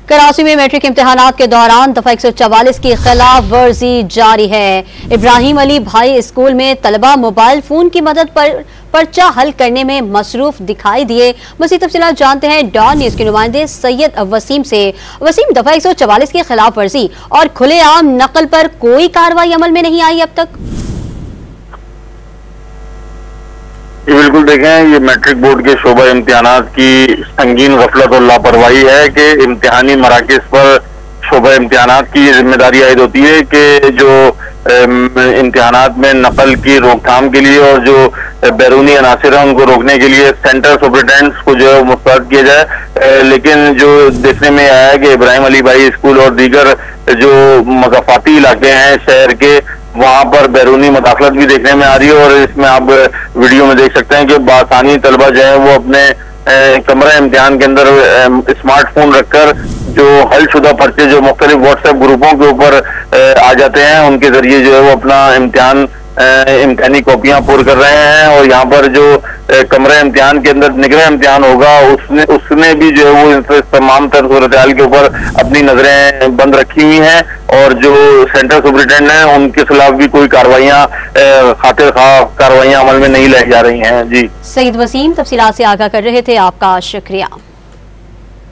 कराची में मैट्रिक इम्तिहानात के दौरान दफा 144 की खिलाफ वर्जी जारी है। इब्राहिम अली भाई स्कूल में तलबा मोबाइल फोन की मदद पर पर्चा हल करने में मसरूफ दिखाई दिए। मज़ीद तफसीलात जानते हैं डॉन न्यूज के नुमाइंदे सैयद वसीम से। वसीम, दफा 144 की खिलाफ वर्जी और खुलेआम नकल पर कोई कार्रवाई अमल में नहीं आई अब तक। बिल्कुल देखें, ये मैट्रिक बोर्ड के शोबा इम्तिहानात की संगीन गफलत और लापरवाही है कि इम्तिहानी मराकज़ पर शोबा इम्तिहानात की जिम्मेदारी आयद होती है कि जो इम्तिहानात में नकल की रोकथाम के लिए और जो बैरूनी अनासिर हैं उनको रोकने के लिए सेंटर सुपरिटेंडेंट्स को जो है मुस्तैद किया जाए। लेकिन जो देखने में आया है कि इब्राहिम अली भाई स्कूल और दीगर जो मज़ाफ़ाती इलाके हैं शहर के, वहां पर बैरूनी मुदाखलत भी देखने में आ रही है। और इसमें आप वीडियो में देख सकते हैं कि बासानी तलबा जो है वो अपने कमरा इम्तिहान के अंदर स्मार्टफोन रखकर जो हलशुदा पर्चे जो मुख्तलिफ व्हाट्सएप ग्रुपों के ऊपर आ जाते हैं उनके जरिए जो है वो अपना इम्तिहानी कॉपियां पूर कर रहे हैं। और यहाँ पर जो कमरा इम्तिहान के अंदर निगरान इम्तिहान होगा उसने भी जो है वो तमाम तर सूरत-ए-हाल के ऊपर अपनी नजरें बंद रखी हुई हैं। और जो सेंटर सुपरिटेंडेंट हैं उनके खिलाफ भी कोई कार्रवाइयां खातिर कार्रवाइयां अमल में नहीं लाई जा रही हैं। जी, सईद वसीम तफसीलात से आगाह कर रहे थे, आपका शुक्रिया।